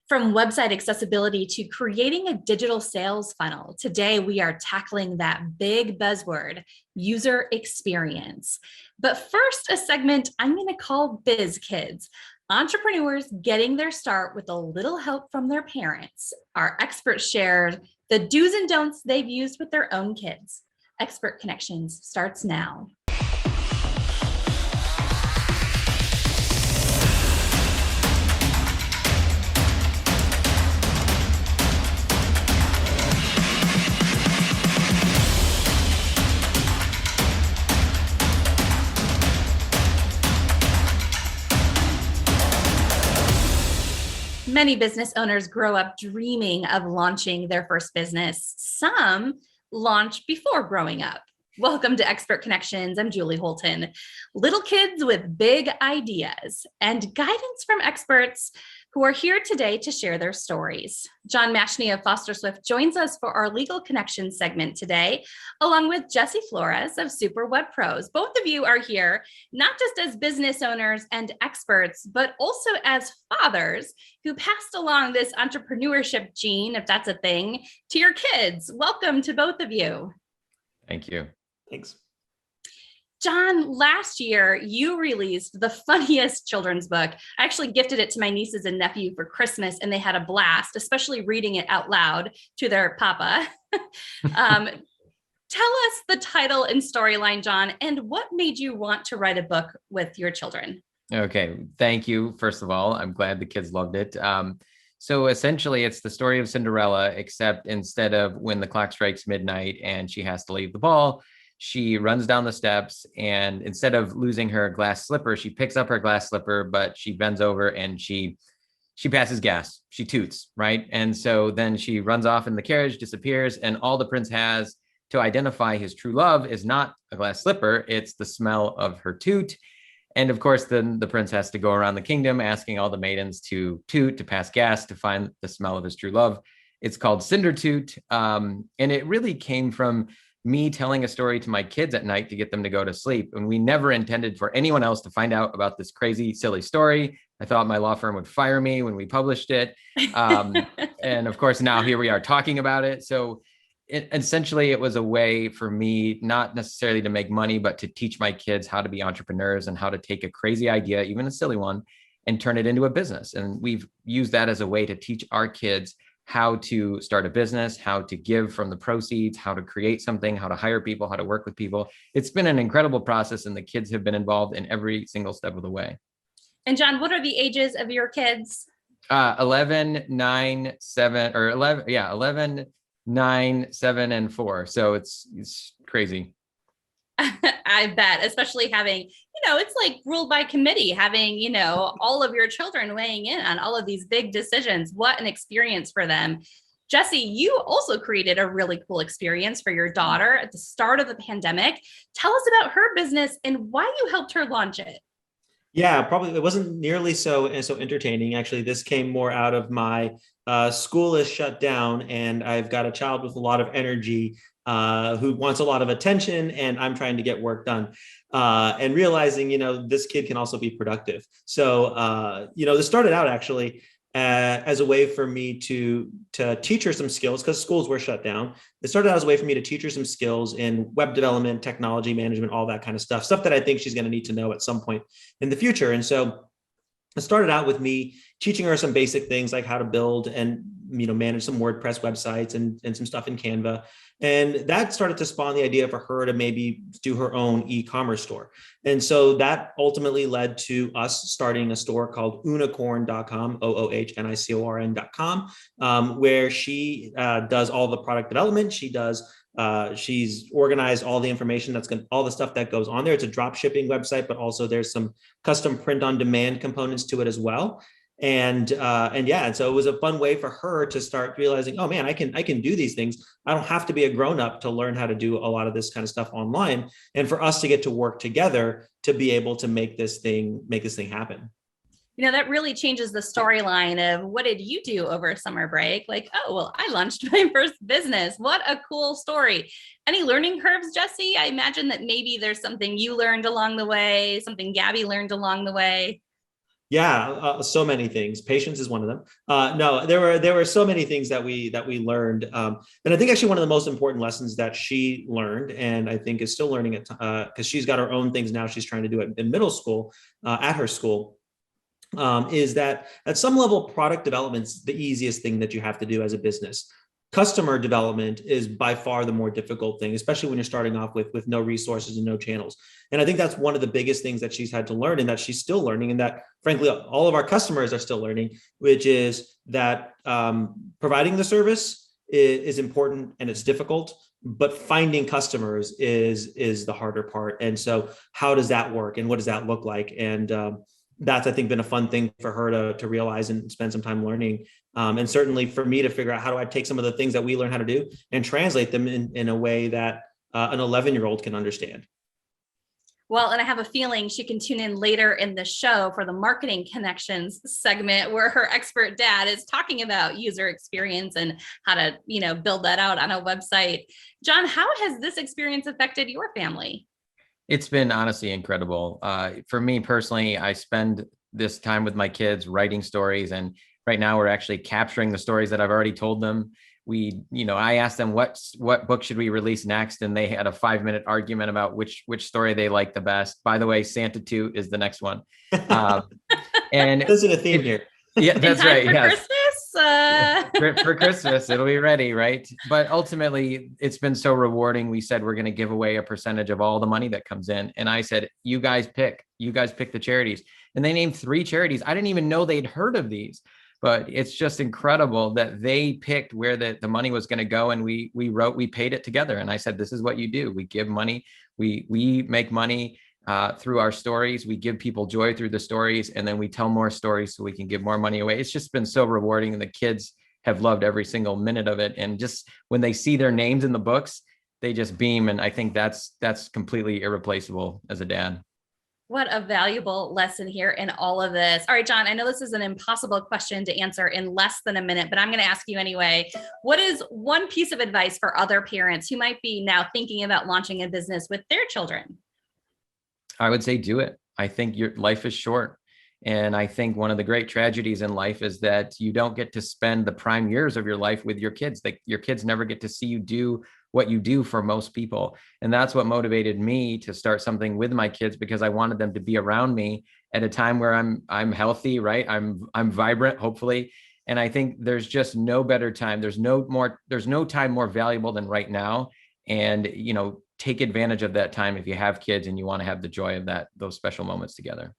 From website accessibility to creating a digital sales funnel, today we are tackling that big buzzword, user experience. But first, a segment I'm going to call Biz Kids, entrepreneurs getting their start with a little help from their parents. Our experts shared the do's and don'ts they've used with their own kids. Expert Connections starts now. Many business owners grow up dreaming of launching their first business. Some launch before growing up. Welcome to Expert Connections. I'm Julie Holton. Little kids with big ideas and guidance from experts who are here today to share their stories. John Mashney of Foster Swift joins us for our Legal Connections segment today, along with Jesse Flores of Super Web Pros. Both of you are here, not just as business owners and experts, but also as fathers who passed along this entrepreneurship gene, if that's a thing, to your kids. Welcome to both of you. Thank you. Thanks. John, last year you released the funniest children's book. I actually gifted it to my nieces and nephew for Christmas, and they had a blast, especially reading it out loud to their papa. Tell us the title and storyline, John, and what made you want to write a book with your children? Okay, thank you. First of all, I'm glad the kids loved it. So essentially, it's the story of Cinderella, except instead of when the clock strikes midnight and she has to leave the ball, she runs down the steps, and instead of losing her glass slipper, she picks up her glass slipper, but she bends over and she passes gas. She toots, right? And so then she runs off in the carriage, disappears, and all the prince has to identify his true love is not a glass slipper, it's the smell of her toot. And of course, then the prince has to go around the kingdom asking all the maidens to toot, to pass gas, to find the smell of his true love. It's called Cindertute. And it really came from me telling a story to my kids at night to get them to go to sleep. And we never intended for anyone else to find out about this crazy, silly story. I thought my law firm would fire me when we published it. And of course, now here we are talking about it. So essentially, it was a way for me, not necessarily to make money, but to teach my kids how to be entrepreneurs and how to take a crazy idea, even a silly one, and turn it into a business. And we've used that as a way to teach our kids how to start a business, how to give from the proceeds, how to create something, how to hire people, how to work with people. It's been an incredible process, and the kids have been involved in every single step of the way. And John, what are the ages of your kids? 11, 9, 7, or 11, 9, 7, and 4. So it's crazy. I bet, especially having, it's like ruled by committee, having, all of your children weighing in on all of these big decisions. What an experience for them. Jesse, you also created a really cool experience for your daughter at the start of the pandemic. Tell us about her business and why you helped her launch it. Yeah, probably it wasn't nearly so entertaining. Actually, this came more out of my school is shut down, and I've got a child with a lot of energy who wants a lot of attention, and I'm trying to get work done. And realizing, this kid can also be productive. So, this started out actually as a way for me to teach her some skills, because schools were shut down. It started out as a way for me to teach her some skills in web development, technology management, all that kind of stuff that I think she's going to need to know at some point in the future. And so it started out with me teaching her some basic things like how to build and manage some WordPress websites and some stuff in Canva. And that started to spawn the idea for her to maybe do her own e-commerce store. And so that ultimately led to us starting a store called Oohnicorn.com, OOHNICORN.com, where she does all the product development. She's organized all the information all the stuff that goes on there. It's a drop shipping website, but also there's some custom print on demand components to it as well. And so it was a fun way for her to start realizing, oh man, I can do these things. I don't have to be a grown-up to learn how to do a lot of this kind of stuff online. And for us to get to work together to be able to make this thing happen. That really changes the storyline of what did you do over summer break? Like, oh, well, I launched my first business. What a cool story. Any learning curves, Jesse? I imagine that maybe there's something you learned along the way, something Gabby learned along the way. Yeah, so many things. Patience is one of them. No, there were so many things that we learned, and I think actually one of the most important lessons that she learned, and I think is still learning it because she's got her own things now. She's trying to do it in middle school at her school. Is that at some level, product development's the easiest thing that you have to do as a business. Customer development is by far the more difficult thing, especially when you're starting off with no resources and no channels. And I think that's one of the biggest things that she's had to learn, and that she's still learning, and that frankly all of our customers are still learning, which is that providing the service is important and it's difficult, but finding customers is the harder part. And so how does that work, and what does that look like? And that's, I think, been a fun thing for her to realize and spend some time learning. And certainly for me to figure out how do I take some of the things that we learn how to do and translate them in a way that an 11-year-old can understand. Well, and I have a feeling she can tune in later in the show for the Marketing Connections segment, where her expert dad is talking about user experience and how to, build that out on a website. John, how has this experience affected your family? It's been honestly incredible. For me personally, I spend this time with my kids writing stories, and right now we're actually capturing the stories that I've already told them. I asked them what book should we release next, and they had a 5-minute argument about which story they liked the best. By the way, Cindertute is the next one. And there's a theme here. Yeah, that's right. For yes. Christmas. For Christmas, it'll be ready, right? But ultimately, it's been so rewarding. We said we're going to give away a percentage of all the money that comes in, and I said, you guys pick the charities, and they named 3 charities. I didn't even know they'd heard of these, but it's just incredible that they picked where the money was going to go, and we paid it together. And I said, this is what you do. We give money, we make money through our stories. We give people joy through the stories, and then we tell more stories so we can give more money away. It's just been so rewarding, and the kids have loved every single minute of it. And just when they see their names in the books, they just beam. And I think that's completely irreplaceable as a dad. What a valuable lesson here in all of this. All right, John, I know this is an impossible question to answer in less than a minute, but I'm going to ask you anyway. What is one piece of advice for other parents who might be now thinking about launching a business with their children? I would say do it. I think your life is short. And I think one of the great tragedies in life is that you don't get to spend the prime years of your life with your kids. Your kids never get to see you do what you do for most people. And that's what motivated me to start something with my kids, because I wanted them to be around me at a time where I'm healthy, right? I'm vibrant, hopefully. And I think there's just no better time. There's no time more valuable than right now. And, take advantage of that time if you have kids and you want to have the joy of those special moments together.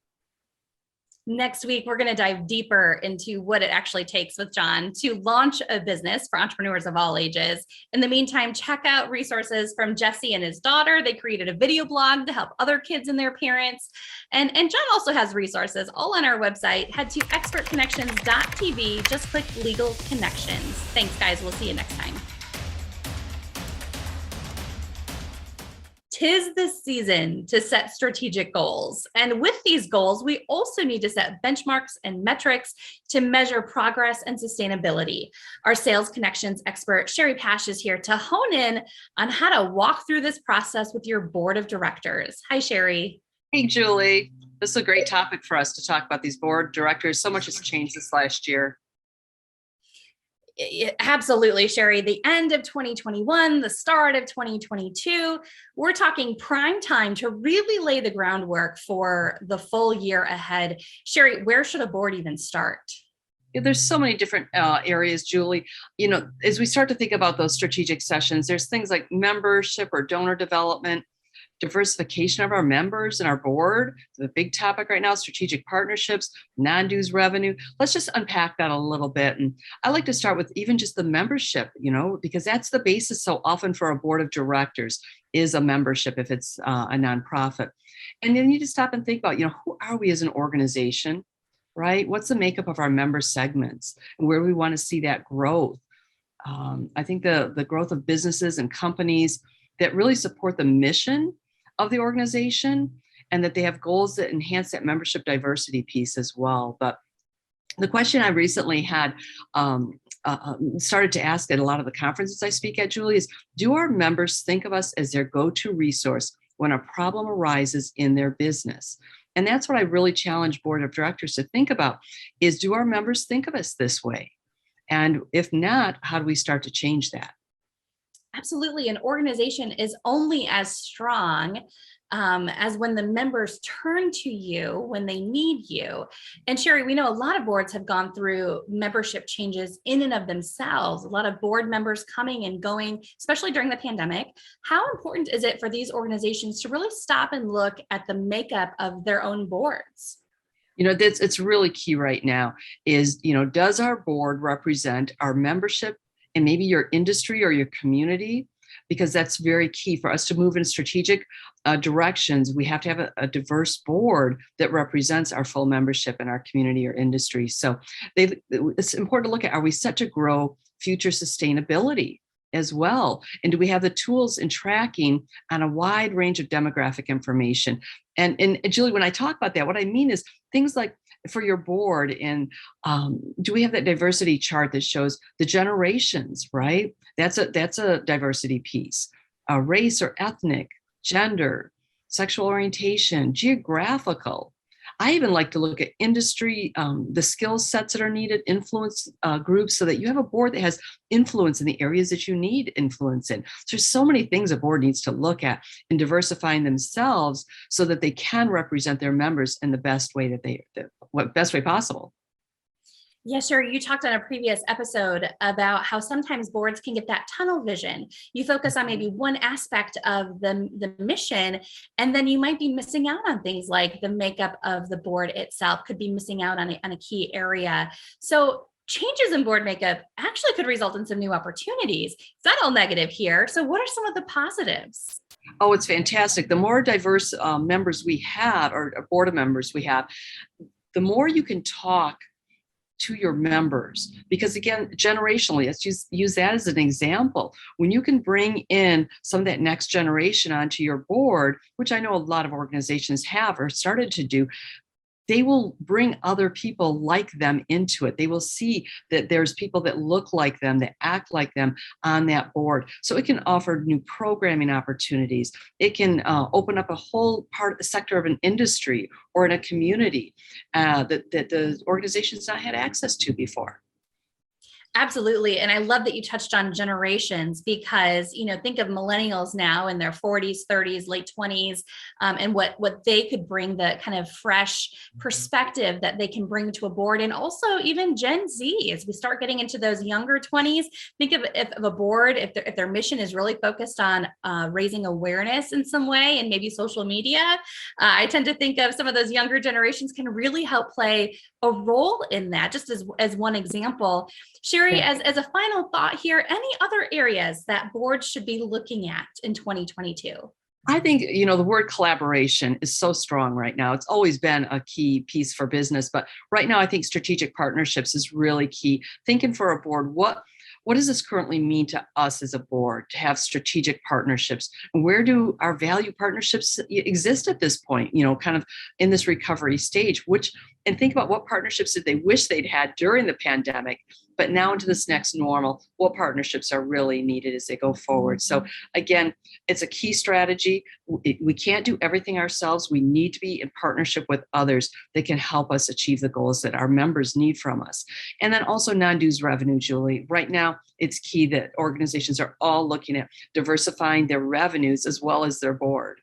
Next week, we're going to dive deeper into what it actually takes with John to launch a business for entrepreneurs of all ages. In the meantime, check out resources from Jesse and his daughter. They created a video blog to help other kids and their parents. And John also has resources all on our website. Head to expertconnections.tv. Just click Legal Connections. Thanks, guys. We'll see you next time. 'Tis the season to set strategic goals. And with these goals, we also need to set benchmarks and metrics to measure progress and sustainability. Our sales connections expert, Sherry Pash, is here to hone in on how to walk through this process with your board of directors. Hi, Sherry. Hey, Julie. This is a great topic for us to talk about, these board directors. So much has changed this last year. Absolutely, Sherry. The end of 2021, the start of 2022, we're talking prime time to really lay the groundwork for the full year ahead. Sherry, where should a board even start? There's so many different areas, Julie. As we start to think about those strategic sessions, there's things like membership or donor development, diversification of our members and our board. The big topic right now, strategic partnerships, non-dues revenue. Let's just unpack that a little bit. And I like to start with even just the membership, because that's the basis so often for a board of directors is a membership if it's a nonprofit. And then you just stop and think about, who are we as an organization, right? What's the makeup of our member segments and where we want to see that growth? I think the growth of businesses and companies that really support the mission of the organization and that they have goals that enhance that membership diversity piece as well. But the question I recently had started to ask at a lot of the conferences I speak at, Julie, is do our members think of us as their go-to resource when a problem arises in their business? And that's what I really challenge board of directors to think about is, do our members think of us this way? And if not, how do we start to change that? Absolutely. An organization is only as strong as when the members turn to you when they need you. And Sherry, we know a lot of boards have gone through membership changes in and of themselves, a lot of board members coming and going, especially during the pandemic. How important is it for these organizations to really stop and look at the makeup of their own boards? It's really key right now is, does our board represent our membership and maybe your industry or your community? Because that's very key for us to move in strategic directions. We have to have a diverse board that represents our full membership in our community or industry. So it's important to look at, are we set to grow future sustainability as well? And do we have the tools in tracking on a wide range of demographic information? And Julie, when I talk about that, what I mean is things like for your board, and do we have that diversity chart that shows the generations, right? That's a diversity piece. Race or ethnic, gender, sexual orientation, geographical. I even like to look at industry, the skill sets that are needed, influence groups, so that you have a board that has influence in the areas that you need influence in. So there's so many things a board needs to look at in diversifying themselves so that they can represent their members in the best way best way possible. Yeah, sure. You talked on a previous episode about how sometimes boards can get that tunnel vision. You focus on maybe one aspect of the mission, and then you might be missing out on things like the makeup of the board itself, could be missing out on a key area. So changes in board makeup actually could result in some new opportunities. It's not all negative here. So what are some of the positives? Oh, it's fantastic. The more diverse members we have, or board of members we have, the more you can talk to your members. Because again, generationally, let's use that as an example. When you can bring in some of that next generation onto your board, which I know a lot of organizations have or started to do, they will bring other people like them into it. They will see that there's people that look like them, that act like them on that board. So it can offer new programming opportunities. It can open up a whole part of the sector of an industry or in a community that the organization's not had access to before. Absolutely. And I love that you touched on generations because, think of millennials now in their 40s, 30s, late 20s, and what they could bring, the kind of fresh perspective that they can bring to a board. And also even Gen Z, as we start getting into those younger 20s, think of a board, if their mission is really focused on raising awareness in some way and maybe social media, I tend to think of some of those younger generations can really help play a role in that, just as one example. Sherry, as a final thought here, any other areas that boards should be looking at in 2022? I think, the word collaboration is so strong right now. It's always been a key piece for business, but right now I think strategic partnerships is really key. Thinking for a board, what does this currently mean to us as a board to have strategic partnerships? And where do our value partnerships exist at this point, kind of in this recovery stage, and think about what partnerships did they wish they'd had during the pandemic, but now into this next normal, what partnerships are really needed as they go forward. So again, it's a key strategy. We can't do everything ourselves. We need to be in partnership with others that can help us achieve the goals that our members need from us. And then also non-dues revenue, Julie. Right now, it's key that organizations are all looking at diversifying their revenues as well as their board.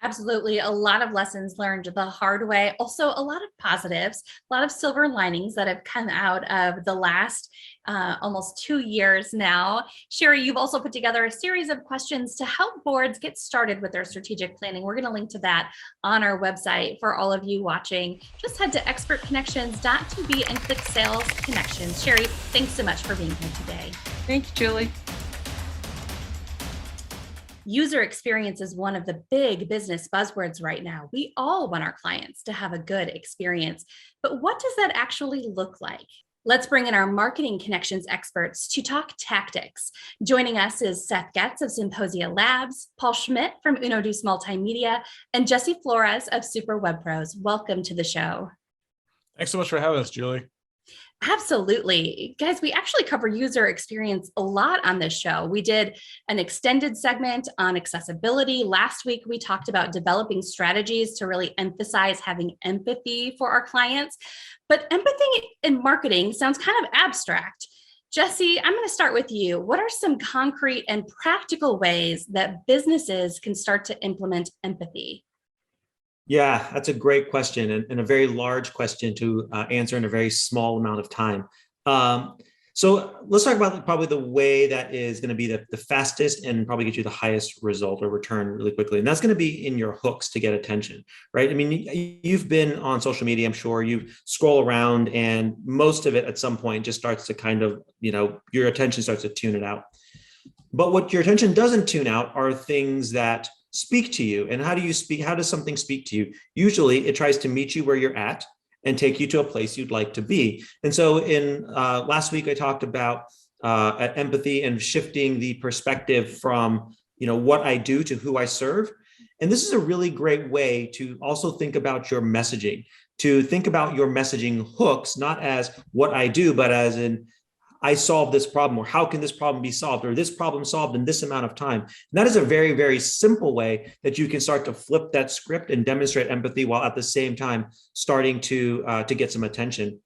Absolutely. A lot of lessons learned the hard way. Also, a lot of positives, a lot of silver linings that have come out of the last almost 2 years now. Sherry, you've also put together a series of questions to help boards get started with their strategic planning. We're going to link to that on our website for all of you watching. Just head to expertconnections.tv and click Sales Connections. Sherry, thanks so much for being here today. Thank you, Julie. User experience is one of the big business buzzwords right now. We all want our clients to have a good experience, but what does that actually look like? Let's bring in our marketing connections experts to talk tactics. Joining us is Seth Getz of Symposia Labs, Paul Schmidt from Uno Deuce Multimedia, and Jesse Flores of Super Web Pros. Welcome to the show. Thanks so much for having us, Julie. Absolutely. Guys, we actually cover user experience a lot on this show. We did an extended segment on accessibility. Last week, we talked about developing strategies to really emphasize having empathy for our clients. But empathy in marketing sounds kind of abstract. Jesse, I'm going to start with you. What are some concrete and practical ways that businesses can start to implement empathy? Yeah, that's a great question and a very large question to answer in a very small amount of time. So let's talk about probably the way that is going to be the fastest and probably get you the highest result or return really quickly. And that's going to be in your hooks to get attention, right? I mean, you've been on social media, I'm sure you scroll around and most of it at some point just starts to kind of, your attention starts to tune it out. But what your attention doesn't tune out are things that speak to you. And how do you speak? How does something speak to you? Usually it tries to meet you where you're at and take you to a place you'd like to be. And so in last week, I talked about empathy and shifting the perspective from, what I do to who I serve. And this is a really great way to also think about your messaging, to think about your messaging hooks, not as what I do, but as in, I solved this problem, or how can this problem be solved, or this problem solved in this amount of time. And that is a very, very simple way that you can start to flip that script and demonstrate empathy while at the same time starting to get some attention.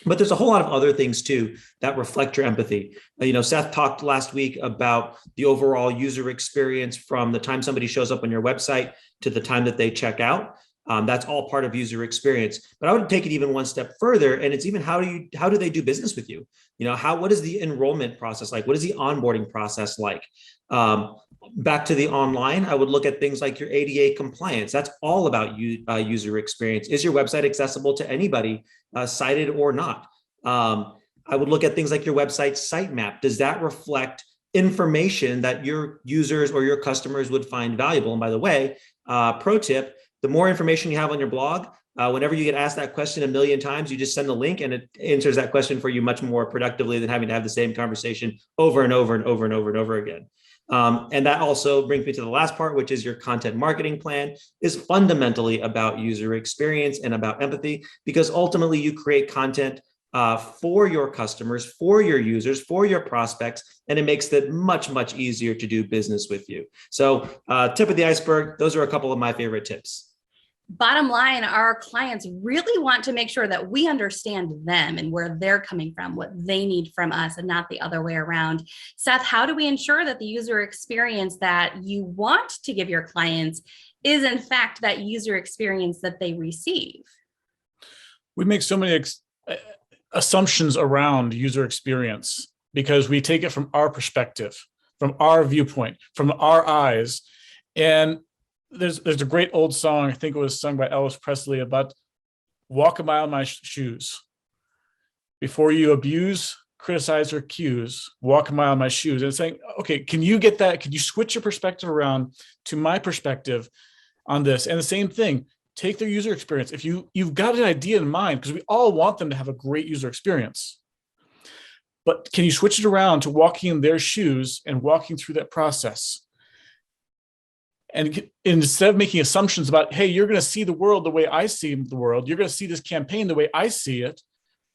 But there's a whole lot of other things too that reflect your empathy. Seth talked last week about the overall user experience from the time somebody shows up on your website to the time that they check out. That's all part of user experience. But I would take it even one step further, and it's even how do they do business with you? What is the enrollment process like? What is the onboarding process like? Back to the online, I would look at things like your ADA compliance. That's all about user experience. Is your website accessible to anybody, sighted or not? I would look at things like your website sitemap. Does that reflect information that your users or your customers would find valuable? And by the way, pro tip, the more information you have on your blog, whenever you get asked that question a million times, you just send the link and it answers that question for you much more productively than having to have the same conversation over and over and over and over and over again. And that also brings me to the last part, which is your content marketing plan is fundamentally about user experience and about empathy, because ultimately you create content for your customers, for your users, for your prospects, and it makes it much, much easier to do business with you. So tip of the iceberg, those are a couple of my favorite tips. Bottom line, our clients really want to make sure that we understand them and where they're coming from, what they need from us, and not the other way around. Seth, how do we ensure that the user experience that you want to give your clients is in fact that user experience that they receive? We make so many assumptions around user experience because we take it from our perspective, from our viewpoint, from our eyes. And there's a great old song, I think it was sung by Elvis Presley, about walk a mile in my shoes. Before you abuse, criticize, or accuse, walk a mile in my shoes. And it's saying, okay, can you get that? Can you switch your perspective around to my perspective on this? And the same thing, take their user experience. If you've got an idea in mind, because we all want them to have a great user experience, but can you switch it around to walking in their shoes and walking through that process? And instead of making assumptions about, hey, you're going to see the world the way I see the world, you're going to see this campaign the way I see it,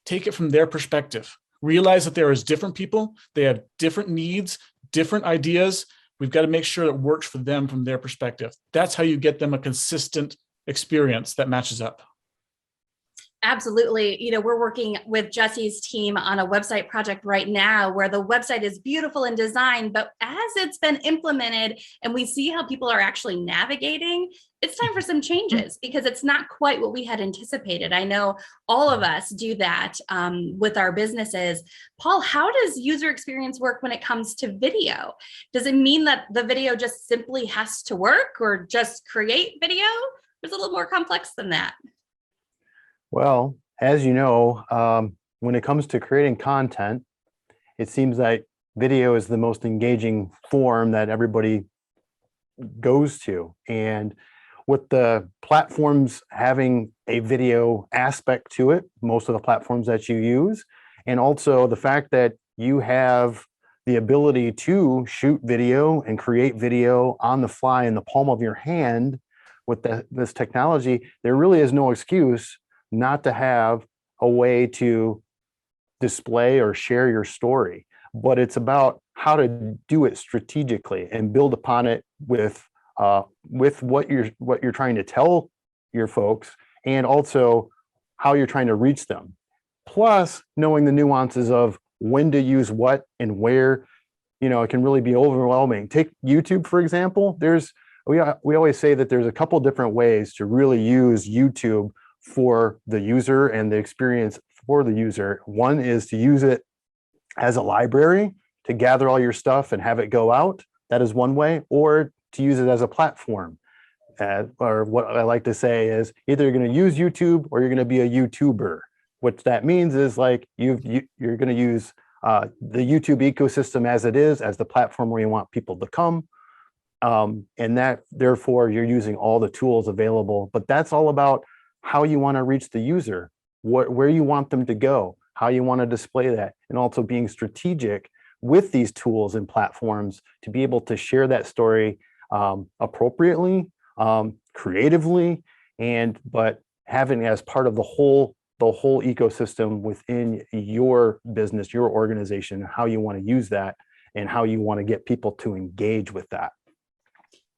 take it from their perspective. Realize that there is different people, they have different needs, different ideas. We've got to make sure it works for them from their perspective. That's how you get them a consistent experience that matches up. Absolutely. We're working with Jesse's team on a website project right now where the website is beautiful in design, but as it's been implemented and we see how people are actually navigating, it's time for some changes because it's not quite what we had anticipated. I know all of us do that with our businesses. Paul, how does user experience work when it comes to video? Does it mean that the video just simply has to work or just create video? It's a little more complex than that. Well, as you know, when it comes to creating content, it seems like video is the most engaging form that everybody goes to. And with the platforms having a video aspect to it, most of the platforms that you use, and also the fact that you have the ability to shoot video and create video on the fly in the palm of your hand with this technology, there really is no excuse not to have a way to display or share your story, but it's about how to do it strategically and build upon it with what you're trying to tell your folks, and also how you're trying to reach them. Plus, knowing the nuances of when to use what and where. It can really be overwhelming. Take YouTube, for example. We always say that there's a couple different ways to really use YouTube for the user and the experience for the user. One is to use it as a library to gather all your stuff and have it go out. That is one way, or to use it as a platform. Or what I like to say is either you're going to use YouTube or you're going to be a YouTuber. What that means is like you're going to use the YouTube ecosystem as it is, as the platform where you want people to come. And that therefore you're using all the tools available, but that's all about how you want to reach the user, where you want them to go, how you want to display that, and also being strategic with these tools and platforms to be able to share that story appropriately, creatively, but having as part of the whole ecosystem within your business, your organization, how you want to use that and how you want to get people to engage with that.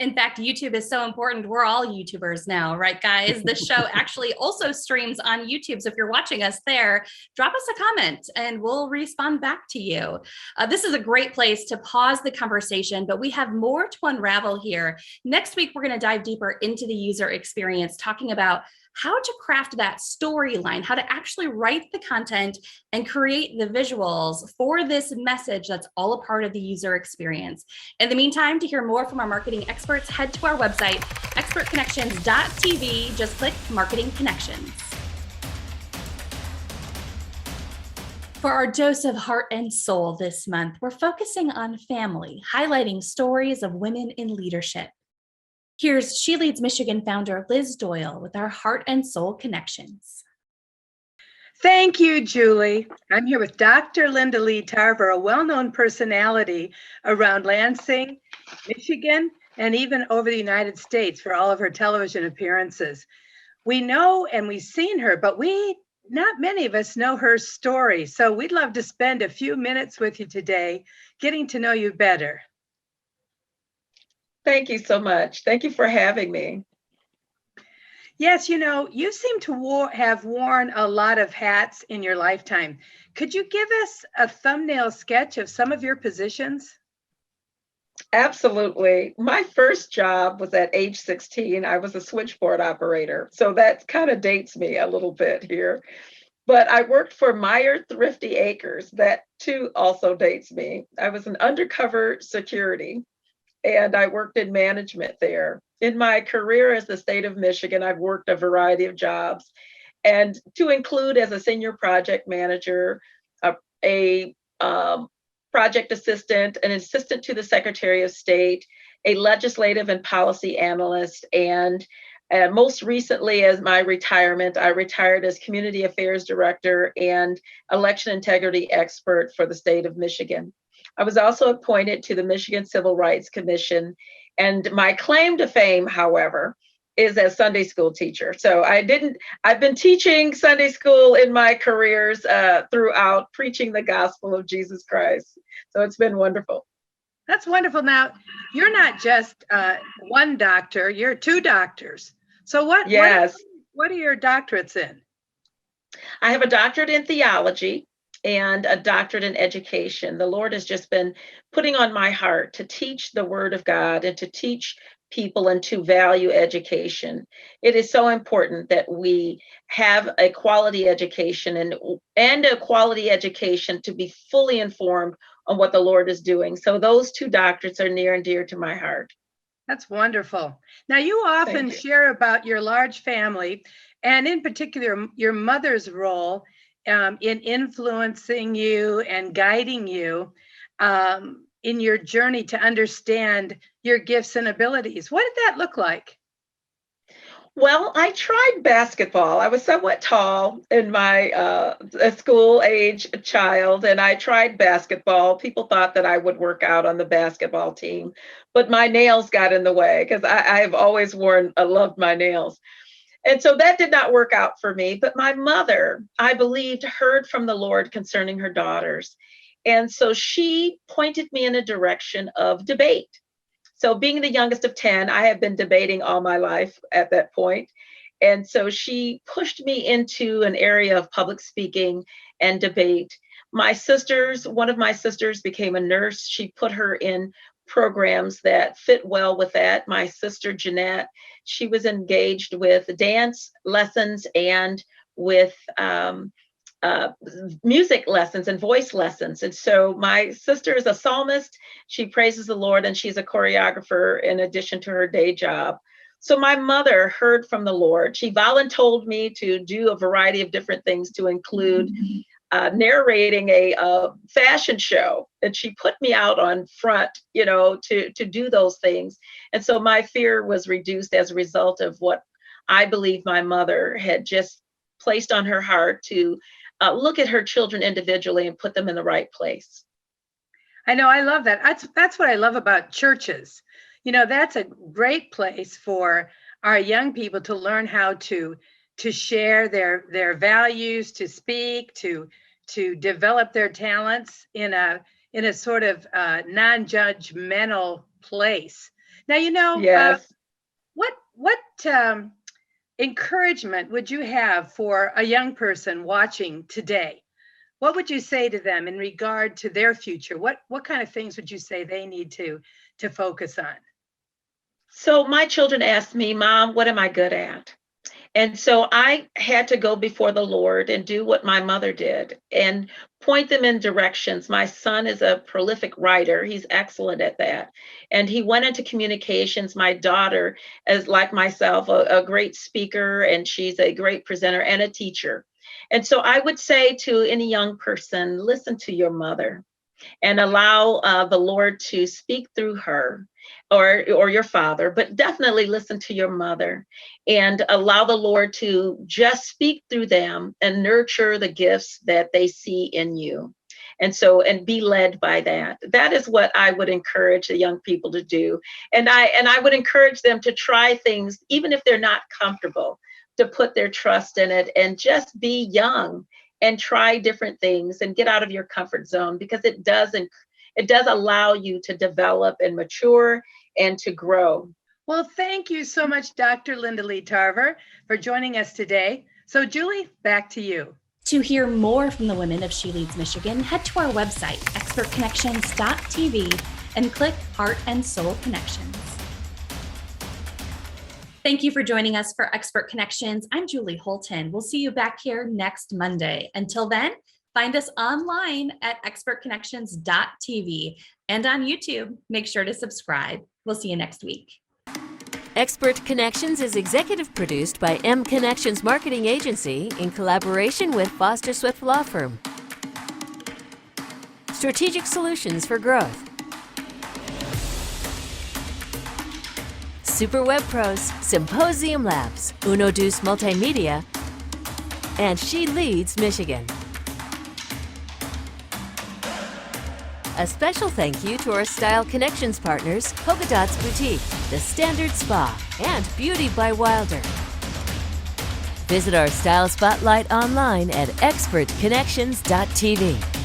In fact, YouTube is so important. We're all YouTubers now, right, guys? The show actually also streams on YouTube. So if you're watching us there, drop us a comment and we'll respond back to you. This is a great place to pause the conversation, but we have more to unravel here. Next week, we're going to dive deeper into the user experience, talking about how to craft that storyline, how to actually write the content and create the visuals for this message that's all a part of the user experience. In the meantime, to hear more from our marketing experts, head to our website, expertconnections.tv. Just click Marketing Connections. For our dose of heart and soul this month, we're focusing on family, highlighting stories of women in leadership. Here's She Leads Michigan founder Liz Doyle with our Heart and Soul Connections. Thank you, Julie. I'm here with Dr. Linda Lee Tarver, a well-known personality around Lansing, Michigan, and even over the United States for all of her television appearances. We know and we've seen her, but not many of us know her story. So we'd love to spend a few minutes with you today, getting to know you better. Thank you so much. Thank you for having me. Yes, you seem to have worn a lot of hats in your lifetime. Could you give us a thumbnail sketch of some of your positions? Absolutely. My first job was at age 16. I was a switchboard operator. So that kind of dates me a little bit here. But I worked for Meyer Thrifty Acres. That too also dates me. I was an undercover security, and I worked in management there. In my career as the state of Michigan, I've worked a variety of jobs, and to include as a senior project manager, a project assistant, an assistant to the Secretary of State, a legislative and policy analyst, and most recently as my retirement, I retired as community affairs director and election integrity expert for the state of Michigan. I was also appointed to the Michigan Civil Rights Commission, and my claim to fame, however, is as Sunday school teacher. So I've been teaching Sunday school in my careers throughout, preaching the gospel of Jesus Christ. So it's been wonderful. That's wonderful. Now, you're not just one doctor, you're two doctors. So what are your doctorates in? I have a doctorate in theology and a doctorate in education. The Lord has just been putting on my heart to teach the word of God and to teach people and to value education. It is so important that we have a quality education and a quality education to be fully informed on what the Lord is doing. So those two doctorates are near and dear to my heart. That's wonderful. Now, you often share about your large family, and in particular, your mother's role in influencing you and guiding you in your journey to understand your gifts and abilities. What did that look like? Well, I tried basketball. I was somewhat tall in my school age child, and I tried basketball. People thought that I would work out on the basketball team, but my nails got in the way because I have always loved my nails. And so that did not work out for me. But my mother, I believed, heard from the Lord concerning her daughters. And so she pointed me in a direction of debate. So being the youngest of 10, I had been debating all my life at that point. And so she pushed me into an area of public speaking and debate. My sisters, one of my sisters became a nurse. She put her in programs that fit well with that. My sister, Jeanette, she was engaged with dance lessons and with music lessons and voice lessons. And so my sister is a psalmist. She praises the Lord, and she's a choreographer in addition to her day job. So my mother heard from the Lord. She voluntold me to do a variety of different things, to include narrating a fashion show. And she put me out on front, to do those things. And so my fear was reduced as a result of what I believe my mother had just placed on her heart, to look at her children individually and put them in the right place. I know, I love that. That's what I love about churches. That's a great place for our young people to learn how to share their values, to speak, to develop their talents in a sort of non-judgmental place. Now, Yes. What encouragement would you have for a young person watching today? What would you say to them in regard to their future? What kind of things would you say they need to focus on? So my children asked me, Mom, what am I good at? And so I had to go before the Lord and do what my mother did and point them in directions. My son is a prolific writer. He's excellent at that. And he went into communications. My daughter is, like myself, a great speaker, and she's a great presenter and a teacher. And so I would say to any young person, listen to your mother and allow the Lord to speak through her, or your father, but definitely listen to your mother and allow the Lord to just speak through them and nurture the gifts that they see in you. And be led by that. That is what I would encourage the young people to do. And I would encourage them to try things, even if they're not comfortable, to put their trust in it and just be young and try different things and get out of your comfort zone, because it does allow you to develop and mature and to grow. Well, thank you so much, Dr. Linda Lee Tarver, for joining us today. So, Julie, back to you. To hear more from the women of She Leads Michigan, head to our website, expertconnections.tv, and click Heart and Soul Connections. Thank you for joining us for Expert Connections. I'm Julie Holton. We'll see you back here next Monday. Until then, find us online at expertconnections.tv and on YouTube. Make sure to subscribe. We'll see you next week. Expert Connections is executive produced by M Connections Marketing Agency in collaboration with Foster Swift Law Firm. Strategic Solutions for Growth. Super Web Pros, Symposium Labs, Uno Deuce Multimedia, and She Leads Michigan. A special thank you to our Style Connections partners, Polka Dots Boutique, The Standard Spa, and Beauty by Wilder. Visit our Style Spotlight online at expertconnections.tv.